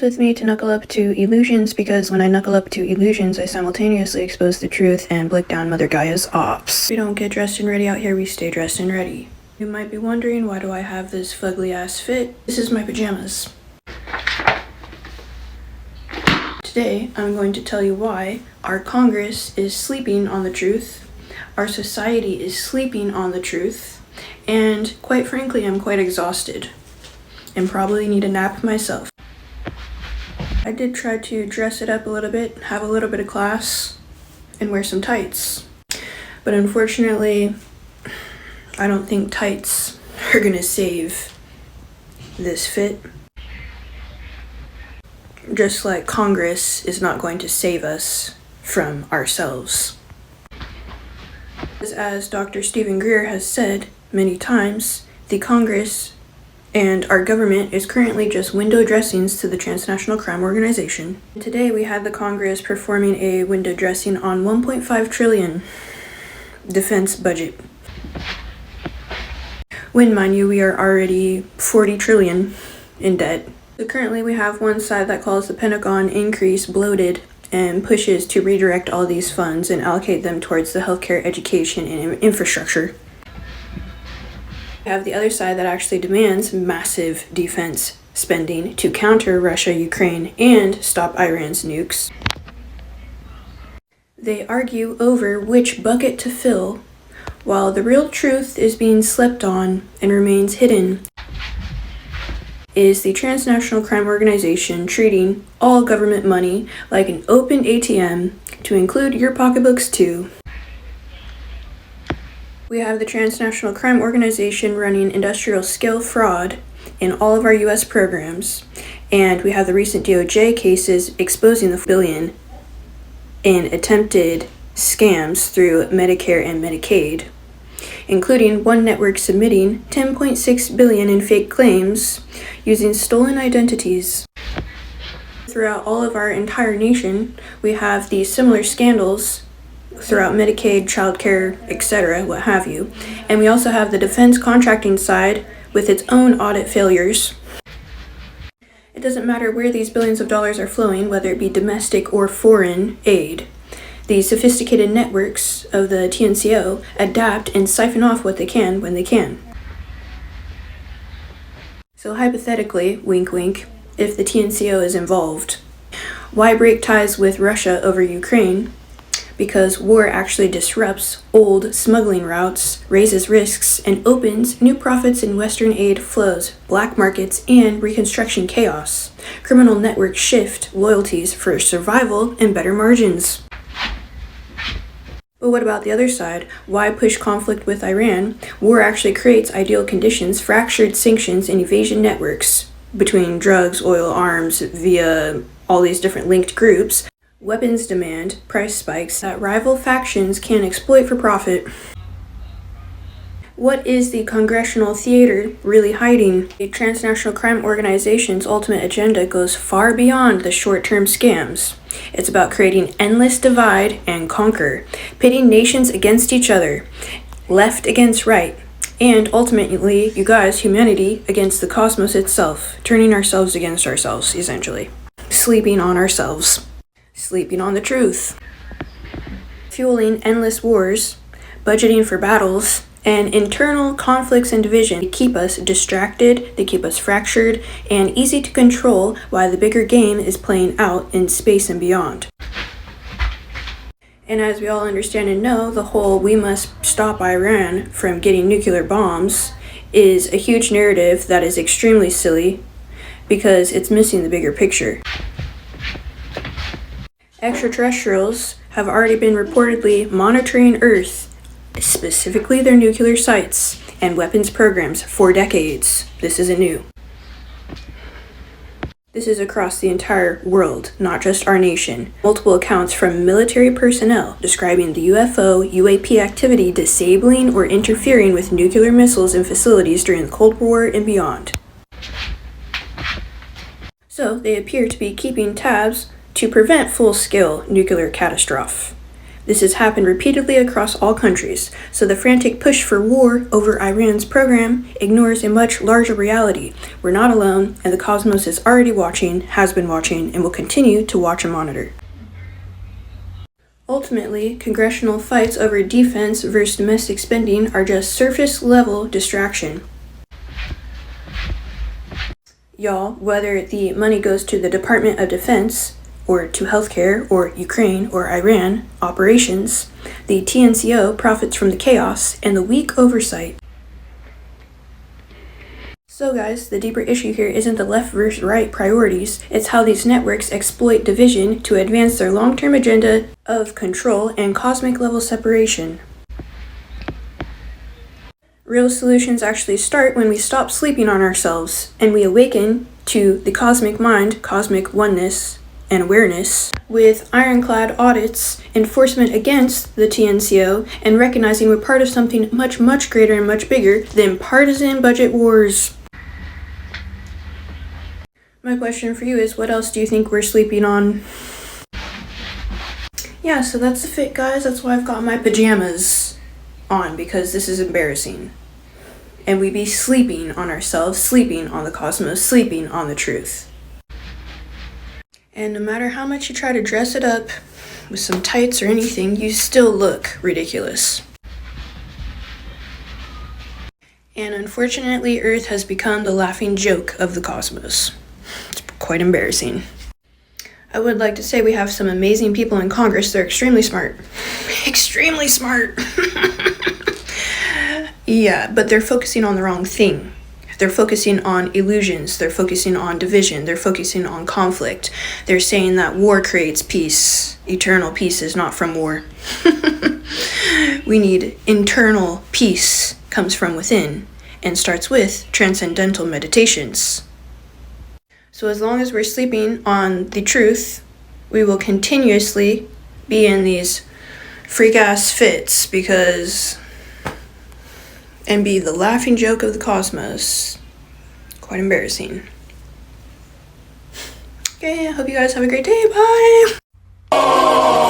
mess with me to knuckle up to illusions, because when I knuckle up to illusions, I simultaneously expose the truth and blick down Mother Gaia's ops. We don't get dressed and ready out here, we stay dressed and ready. You might be wondering, why do I have this fugly ass fit? This is my pajamas. Today, I'm going to tell you why our Congress is sleeping on the truth, our society is sleeping on the truth, and quite frankly, I'm quite exhausted and probably need a nap myself. I did try to dress it up a little bit, have a little bit of class, and wear some tights. But unfortunately, I don't think tights are gonna save this fit. Just like Congress is not going to save us from ourselves. As Dr. Stephen Greer has said many times, the Congress and our government is currently just window dressings to the transnational crime organization. Today we had the Congress performing a window dressing on 1.5 trillion defense budget. When, mind you, we are already 40 trillion in debt. So currently we have one side that calls the Pentagon increase bloated and pushes to redirect all these funds and allocate them towards the healthcare, education, and infrastructure. We have the other side that actually demands massive defense spending to counter Russia, Ukraine, and stop Iran's nukes. They argue over which bucket to fill, while the real truth is being slept on and remains hidden. Is the transnational crime organization treating all government money like an open ATM to include your pocketbooks too? We have the transnational crime organization running industrial scale fraud in all of our US programs, and we have the recent DOJ cases exposing the billion in attempted scams through Medicare and Medicaid, including one network submitting $10.6 billion in fake claims using stolen identities. Throughout all of our entire nation, we have these similar scandals throughout Medicaid, childcare, etc., what have you. And we also have the defense contracting side with its own audit failures. It doesn't matter where these billions of dollars are flowing, whether it be domestic or foreign aid. These sophisticated networks of the TNCO adapt and siphon off what they can when they can. So hypothetically, wink wink, if the TNCO is involved, why break ties with Russia over Ukraine? Because war actually disrupts old smuggling routes, raises risks, and opens new profits in Western aid flows, black markets, and Reconstruction chaos. Criminal networks shift loyalties for survival and better margins. But what about the other side? Why push conflict with Iran? War actually creates ideal conditions, fractured sanctions, and evasion networks between drugs, oil, arms, via all these different linked groups. Weapons demand, price spikes that rival factions can exploit for profit. What is the congressional theater really hiding? The transnational crime organization's ultimate agenda goes far beyond the short-term scams. It's about creating endless divide and conquer, pitting nations against each other, left against right, and ultimately, you guys, humanity, against the cosmos itself, turning ourselves against ourselves, essentially. Sleeping on ourselves. Sleeping on the truth. Fueling endless wars, budgeting for battles, and internal conflicts and division. They keep us distracted, they keep us fractured, and easy to control while the bigger game is playing out in space and beyond. And as we all understand and know, the whole "we must stop Iran from getting nuclear bombs" is a huge narrative that is extremely silly because it's missing the bigger picture. Extraterrestrials have already been reportedly monitoring Earth, specifically their nuclear sites and weapons programs, for decades. This isn't new. This is across the entire world, not just our nation. Multiple accounts from military personnel describing the UFO/UAP activity disabling or interfering with nuclear missiles and facilities during the Cold War and beyond. So they appear to be keeping tabs to prevent full-scale nuclear catastrophe. This has happened repeatedly across all countries, so the frantic push for war over Iran's program ignores a much larger reality. We're not alone, and the cosmos is already watching, has been watching, and will continue to watch and monitor. Ultimately, congressional fights over defense versus domestic spending are just surface-level distraction. Y'all, whether the money goes to the Department of Defense, or to healthcare, or Ukraine, or Iran operations, the TNCO profits from the chaos and the weak oversight. So guys, the deeper issue here isn't the left versus right priorities, it's how these networks exploit division to advance their long-term agenda of control and cosmic level separation. Real solutions actually start when we stop sleeping on ourselves and we awaken to the cosmic mind, cosmic oneness, and awareness with ironclad audits, enforcement against the TNCO, and recognizing we're part of something much, much greater and much bigger than partisan budget wars. My question for you is, what else do you think we're sleeping on? Yeah, so that's the fit, guys. That's why I've got my pajamas on, because this is embarrassing. And we be sleeping on ourselves, sleeping on the cosmos, sleeping on the truth. And no matter how much you try to dress it up with some tights or anything, you still look ridiculous. And unfortunately, Earth has become the laughing joke of the cosmos. It's quite embarrassing. I would like to say we have some amazing people in Congress. They're extremely smart. Extremely smart. Yeah, but they're focusing on the wrong thing. They're focusing on illusions. They're focusing on division. They're focusing on conflict. They're saying that war creates peace. Eternal peace is not from war. We need internal peace, comes from within, and starts with transcendental meditations. So as long as we're sleeping on the truth, we will continuously be in these freak-ass fits and be the laughing joke of the cosmos. Quite embarrassing. Okay, I hope you guys have a great day. Bye!